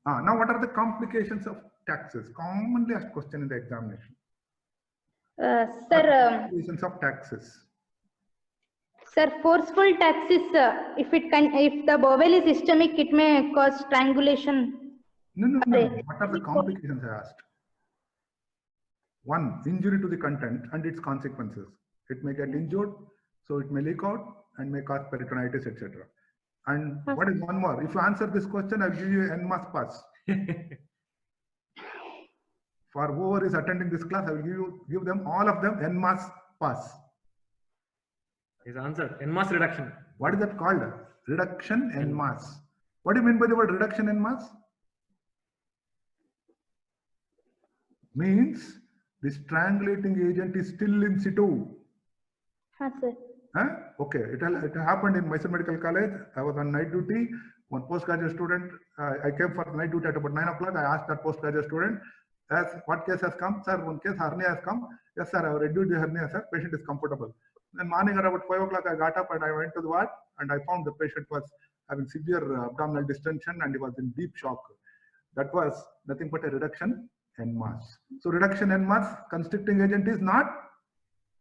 Now, what are the complications of taxes? Commonly asked question in the examination.
Sir.
Complications of taxes.
Sir, forceful taxis. If the bowel is ischemic, it may cause strangulation.
No. What are the complications I asked? 1. Injury to the content and its consequences. It may get injured, so it may leak out and may cause peritonitis, etc. And what is one more? If you answer this question, I'll give you an NMAS pass. For whoever is attending this class, I will give them all of them NMAS pass.
His answer, NMAS reduction.
What is that called? Reduction NMAS. What do you mean by the word reduction NMAS? Means the strangulating agent is still in situ.
Sir.
Okay, it happened in Mysuru Medical College. I was on night duty. One postgraduate student, I came for night duty at about 9 o'clock. I asked that postgraduate student, what case has come? Sir, one case hernia has come. Yes, sir, I have reduced the hernia, sir. Patient is comfortable. Then morning at about 5 o'clock, I got up and I went to the ward and I found the patient was having severe abdominal distension and he was in deep shock. That was nothing but a reduction in mass. So reduction in mass, constricting agent is not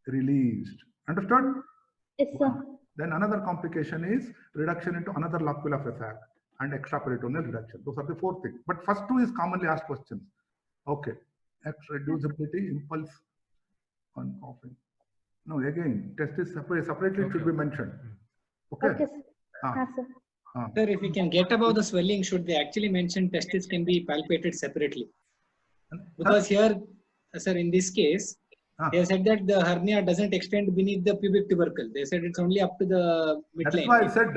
released. Understood?
Yes, sir.
Then another complication is reduction into another locule of a sac and extraperitoneal reduction. Those are the 4 things. But first 2 is commonly asked questions. Okay. X reducibility, impulse on coughing. No, again, test is separately it should be mentioned. Okay.
Okay, sir. Sir.
Sir, if we can get above the swelling, should they actually mention testes can be palpated separately? Because here, sir, in this case, they said that the hernia doesn't extend beneath the pubic tubercle. They said it's only up to the midline.
That's why I said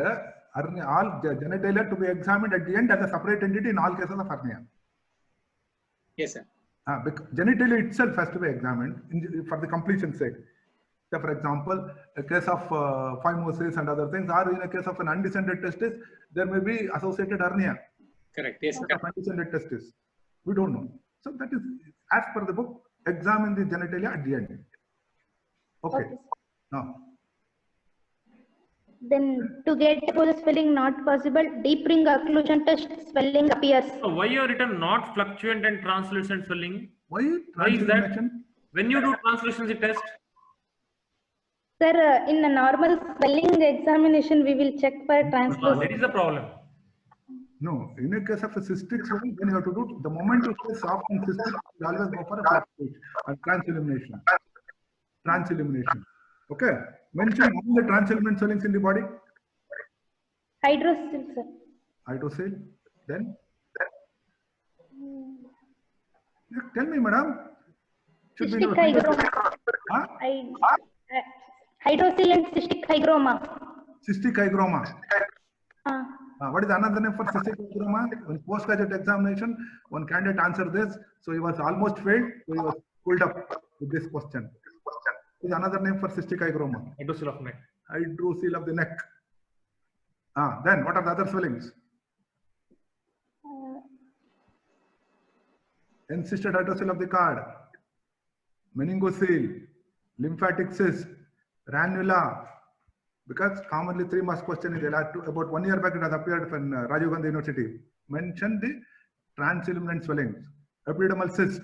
all genitalia to be examined at the end as a separate entity in all cases of hernia.
Yes, sir.
Genitalia itself has to be examined for the completion's sake. So for example, a case of phimosis and other things, or in a case of an undescended testis, there may be associated hernia.
Correct. Yes, sir.
Undescended testis. We don't know. So that is, as per the book, examine the genitalia at the end. Okay. Now.
Then to get above the swelling not possible, deep ring occlusion test swelling appears.
So why you have written not fluctuant and translucent swelling?
Why
is that? When you do translucency test?
Sir, in a normal swelling examination, we will check for translucency.
That is the problem.
No, in a case of a cystic swelling, then you have to do the moment you say soft and cystic, you always go for a flat stage and transillumination. Transillumination. Okay. Mention all the transilluminant swellings in the body.
Hydrocele, sir.
Hydrocele. Then? Tell me, madam.
Cystic hygroma.
Huh?
Hydrocele and cystic hygroma.
Cystic hygroma. What is another name for cystic hygroma? In postgraduate examination, one candidate answered this, so he was almost failed, so he was pulled up with this question. What is another name for cystic hygroma?
Hydrocele of neck.
Hydrocele of the neck. Then what are the other swellings? Encysted hydrocele of the card, meningocele, lymphatic cyst, ranula. Because commonly 3 marks question is about 1 year back it has appeared from Rajiv Gandhi University. Mention the transilluminant swellings. Epididymal cyst.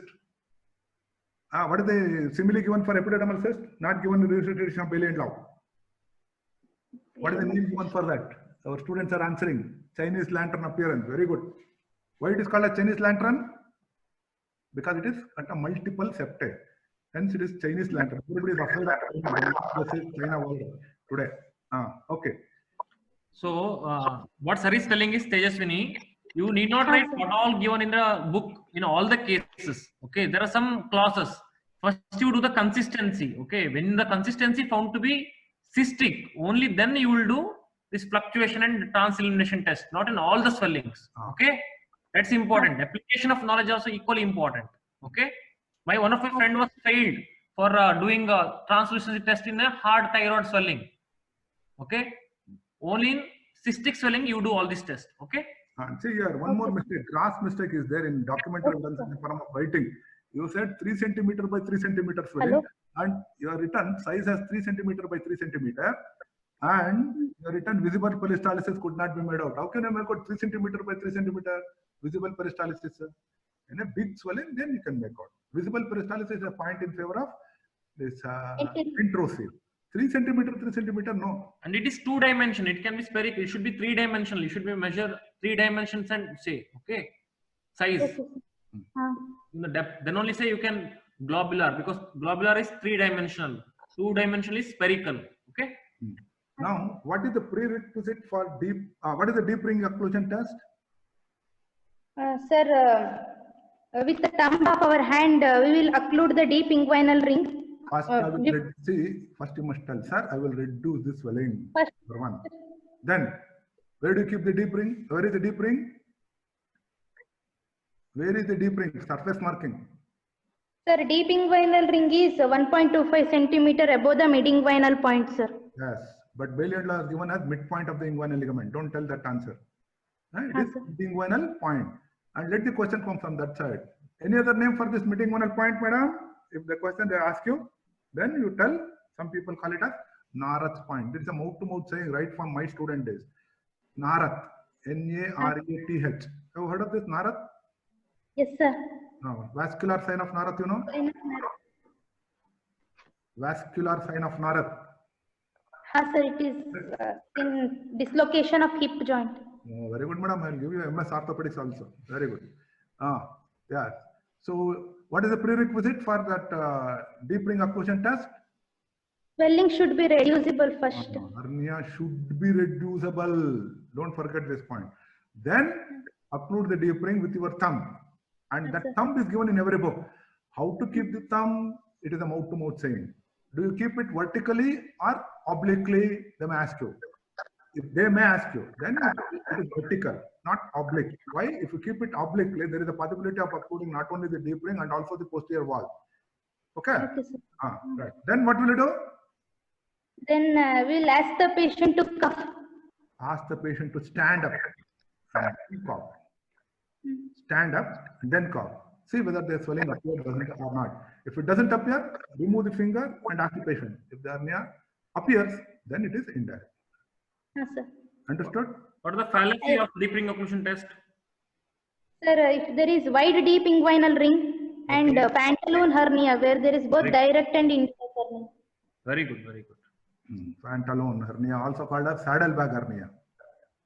What is the simile given for epididymal cyst? Not given in the recitation of Bailey and Law. What is the name given for that? Our students are answering. Chinese lantern appearance. Very good. Why it is called a Chinese lantern? Because it is at a multiple septae. Hence it is Chinese lantern. Everybody is afraid of China world today. Okay.
So what sir is telling is, Tejaswini, you need not write what all given in the book in all the cases. Okay, there are some clauses. First you do the consistency. Okay, when the consistency found to be cystic, only then you will do this fluctuation and transillumination test, not in all the swellings. Okay, that's important. Application of knowledge also equally important. Okay, one of my friend was failed for doing a translucency test in a hard thyroid swelling. Okay, only in cystic swelling you do all this test. Okay.
See here, one more mistake. Gross mistake is there in documentary evidence in the form of writing. You said 3 centimeter by 3 centimeter swelling, and your written size has 3 centimeter by 3 centimeter, and your written visible peristalsis could not be made out. How can I make out 3 centimeter by 3 centimeter visible peristalsis? In a big swelling, then you can make out. Visible peristalsis is a point in favor of this introcele. 3 centimeter, no.
And it is 2-dimensional. It can be spherical. It should be 3-dimensional. You should be measure 3 dimensions and say, okay, size. In the depth. Then only say you can globular, because globular is 3-dimensional. 2-dimensional is spherical. Okay.
Now, what is the prerequisite for deep? What is the deep ring occlusion test?
Sir, with the thumb of our hand, we will occlude the deep inguinal ring.
First, I will first you must tell, sir, I will reduce this swelling. Number 1. Then, where do you keep the deep ring? Where is the deep ring? Where is the deep ring? Surface marking.
Sir, deep inguinal ring is 1.25 centimeter above the mid inguinal point, sir.
Yes. but Bailey law is given as midpoint of the inguinal ligament. Don't tell that answer. It is the inguinal point. And let the question come from that side. Any other name for this mid-inguinal point, madam? If the question they ask you, then you tell. Some people call it as Narath's point. This is a mouth-to-mouth saying right from my student days. Narath, N-A-R-A-T-H. Have you heard of this Narath?
Yes, sir.
No. Vascular sign of Narath, you know? Vascular sign of Narath.
Sir, it is in dislocation of hip joint.
Oh, very good, madam. I'll give you MS orthopedics also. Very good. Yeah. So, what is the prerequisite for that deep ring occlusion test?
Swelling should be reducible first.
Hernia should be reducible. Don't forget this point. Then occlude the deep ring with your thumb. And that thumb is given in every book. How to keep the thumb? It is a mouth-to-mouth saying. Do you keep it vertically or obliquely? They may ask you. If they may ask you, then it is vertical, not oblique. Why? If you keep it obliquely, there is a possibility of occluding not only the deep ring and also the posterior wall. Okay? Right. Then what will you do?
Then we'll ask the patient to cough.
Ask the patient to stand up and cough. Stand up and then cough. See whether the swelling appears or not. If it doesn't appear, remove the finger and ask the patient. If the hernia appears, then it is indirect.
Yes, sir.
Understood?
What is the fallacy of deep ring occlusion test?
Sir, if there is wide deep inguinal ring and pantaloon hernia where there is both direct and indirect hernia.
Very good, very good.
Pantaloon hernia, also called as saddlebag hernia.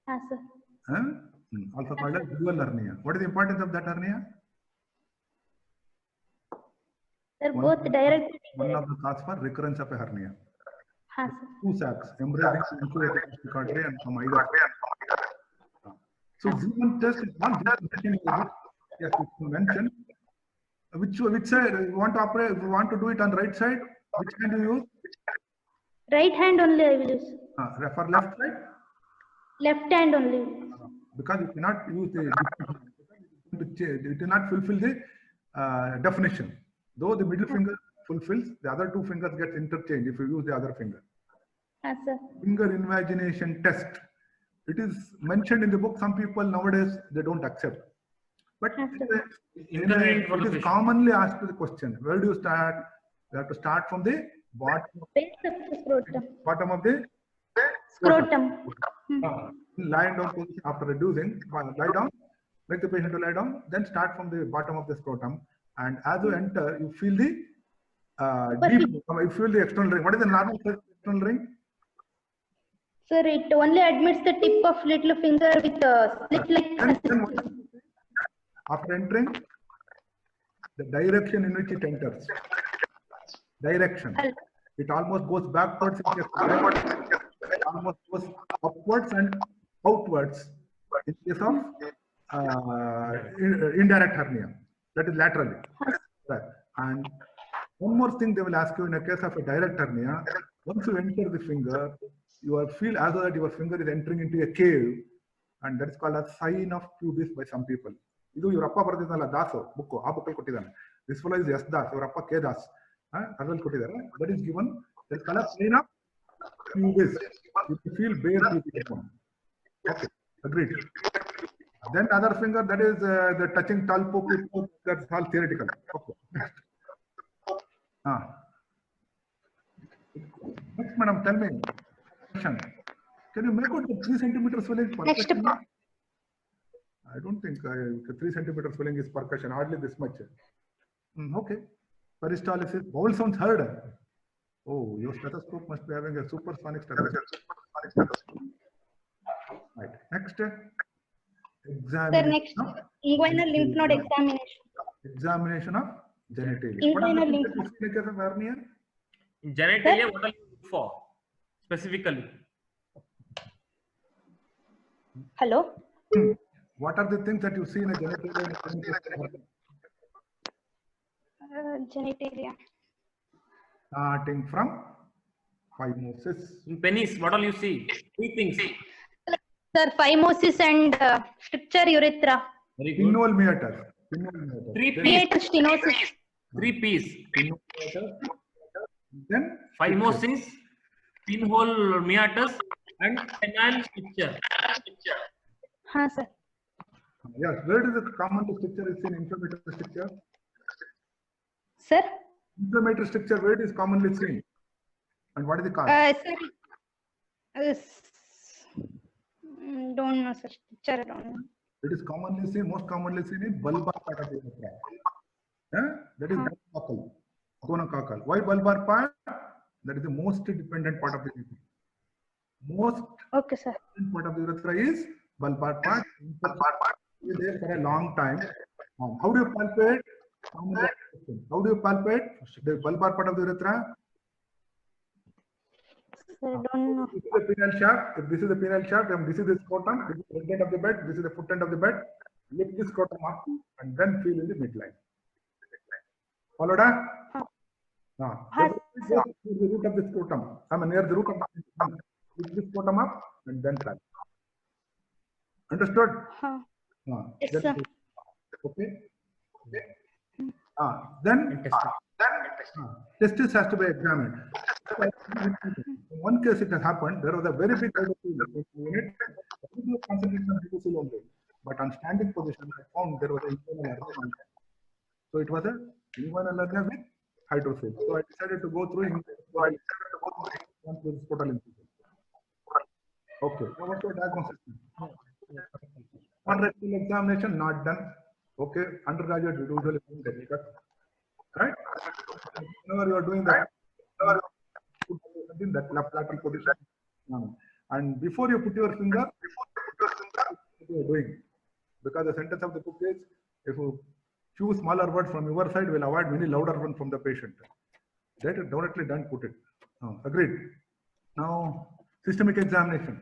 Yes, sir.
Also called as dual hernia. What is the importance of that hernia?
Sir, both direct.
One of the causes for recurrence of a hernia.
Yes,
Two sacs, embracing the artery and from either. So Zeeman test is not just mentioned in the book. Yes, it's mentioned. Which side you want to operate? If you want to do it on right side, which hand you use?
right hand only I will use.
For left side?
Left hand only.
Because you cannot use it will not fulfill the definition. Though the middle finger fulfills, the other two fingers get interchanged if you use the other finger.
Yes, sir.
Finger invagination test. It is mentioned in the book. Some people nowadays they don't accept. But it is commonly asked the question. Where do you start? You have to start from the bottom of the
scrotum.
Lie down position after reducing. Lie down. Make the patient to lie down. Then start from the bottom of the scrotum. And as you enter, you feel the deep. You feel the external ring. What is the normal external ring?
Sir, it only admits the tip of little finger with a slit like.
After entering, the direction in which it enters. Direction. It almost goes backwards. It almost goes upwards and outwards in case of indirect hernia. That is laterally. And one more thing they will ask you in a case of a direct hernia. Once you enter the finger, you will feel as though that your finger is entering into a cave, and that is called a sign of pubis by some people. Idu your appa bardidala daso book ಆ book ಅಲ್ಲಿ ಕೊಟ್ಟಿದ್ದಾನೆ. This fellow is S Das, your appa K Das. ಅದರಲ್ಲಿ ಕೊಟ್ಟಿದ್ದಾರೆ. That is given. That is called a sign of pubis. You feel bare pubis. Okay, agreed. Then other finger, that is the touching talpo, that's all theoretical. Okay. Next, madam, tell me. Can you make out the 3 centimeter swelling?
Next.
I don't think 3 centimeter swelling is percussion, hardly this much. Okay. Peristalsis, vowel sounds heard. Oh, your stethoscope must be having a supersonic stethoscope. Right. Next.
Sir, next, inguinal lymph node examination.
Examination of genitalia.
Inguinal lymph
node.
In genitalia, what are you looking for specifically?
Hello.
What are the things that you see in a genitalia?
Genitalia.
Starting from phimosis.
In penis, what all you see? 3 things.
Sir, phimosis and stricture urethra.
Very good.
Pinhole meatus.
3 P's.
Meatus stenosis.
3 P's.
Then
Phimosis, pinhole meatus, and penile stricture.
हाँ sir.
Yes, where is the common stricture is seen? Inflammatory stricture.
Sir.
Inflammatory stricture, where it is commonly seen, and what is the cause?
Sir. Don't know sir. Sir, I don't know.
It is commonly seen, most commonly seen in bulbar part of the urethra. That is gonococcal. Why bulbar part? That is the most dependent part of the urethra. Most
Okay sir.
part of the urethra is bulbar part. Is there for a long time. How do you palpate? How do you palpate the bulbar part of the urethra?
Sir, I don't know.
This is the penile shaft. If this is the penile shaft, and this is the scrotum, this is the front end of the bed, this is the foot end of the bed. Lift this scrotum up and then feel in the midline. Followed up? Near the root of the scrotum. Near the root of the scrotum. Lift this scrotum up and then flat. Understood?
Yes, sir.
Okay. Then testis has to be examined. In one case it has happened, there was a very big unit, concentration of hydrocele only. But on standing position, I found there was an inguinal hernia. So it was an inguinal hernia with hydrocele. So I decided to go through total incision. Okay, now what's your diagnosis? On rectal examination, not done. Okay, undergraduate we usually do technical. Right? Whenever you are doing that, in that lateral position. And before you put your finger, what you are doing. Because the sentence of the book is, if you choose smaller words from your side, will avoid many louder ones from the patient. That is directly done, put it. Agreed. Now, systemic examination.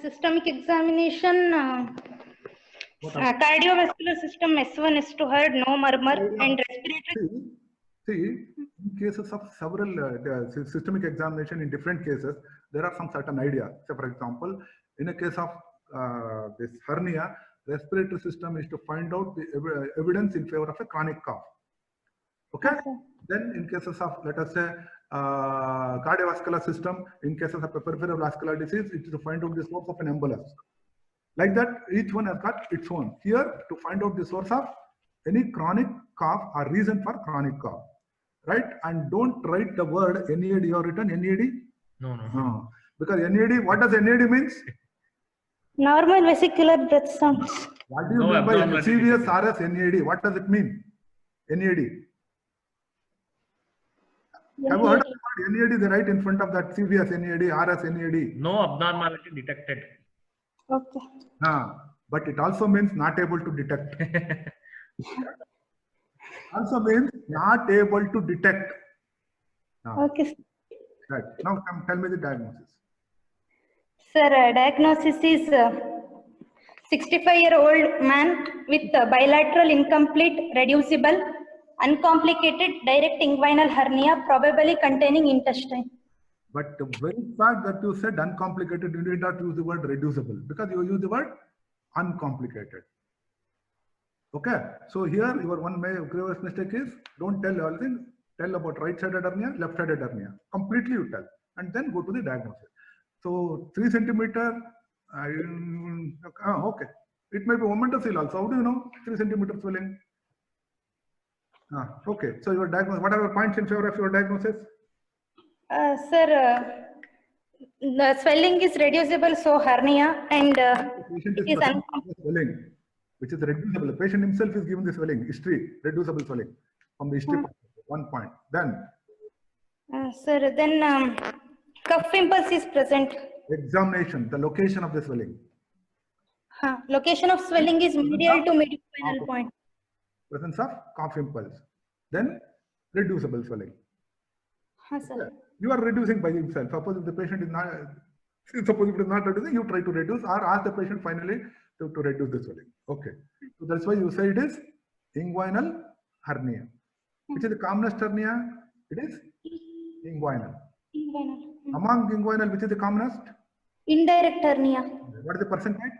Systemic examination. Cardiovascular system S1 is to heard, no murmur, and respiratory.
See, in cases of several systemic examination in different cases, there are some certain ideas. So, for example, in a case of this hernia, respiratory system is to find out the evidence in favor of a chronic cough. Okay? Then in cases of, let us say, cardiovascular system, in cases of a peripheral vascular disease, it is to find out the source of an embolus. Like that, each one has got its own. Here, to find out the source of any chronic cough or reason for chronic cough. Right? And don't write the word NAD. You have written NAD? No. Because NAD, what does NAD means?
Normal vesicular breath sounds.
What do you mean by CVS RS NAD? What does it mean? NAD. Have you heard of NAD? They write in front of that CVS NAD, RS NAD.
No abnormality detected.
Okay.
But it also means not able to detect. Also means not able to detect.
Okay.
Right. Now tell me the diagnosis.
Sir, diagnosis is 65-year-old man with bilateral incomplete reducible uncomplicated direct inguinal hernia probably containing intestine.
But the very fact that you said uncomplicated, you did not use the word reducible because you use the word uncomplicated. Okay, so here your one grievous mistake is don't tell all things, tell about right-sided hernia, left-sided hernia. Completely you tell and then go to the diagnosis. So 3 centimeter, okay. It may be momentosile also. How do you know 3 centimeter swelling? Okay, so your diagnosis, what are your points in favor of your diagnosis?
Sir, the swelling is reducible, so hernia, and it is
swelling, which is reducible. The patient himself is given the swelling, history, reducible swelling from the history. 1 point. Then,
sir, then cuff impulse is present.
Examination, the location of the swelling.
Location of swelling is medial to midspinal point.
Presence of cough impulse. Then reducible swelling.
Sir.
You are reducing by himself. Suppose if the patient is not, suppose if it is not reducing, you try to reduce or ask the patient finally to reduce the swelling. Okay. So that's why you say it is inguinal hernia. Which is the commonest hernia? It is inguinal. Among inguinal, which is the commonest?
Indirect hernia.
What is the percentage?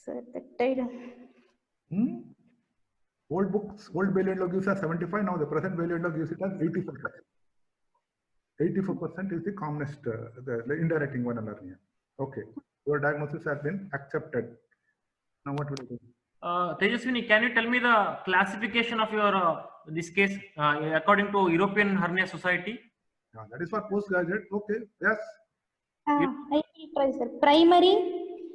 Sir, that I don't.
Old books, old variant log gives us 75. Now the present variant log gives it as 84%. 84% is the commonest, the indirect inguinal hernia. Okay, your diagnosis has been accepted. Now what will you do?
Tejaswini, can you tell me the classification of your this case according to European Hernia Society?
That is for postgraduate. Okay, yes.
I will try, sir. Primary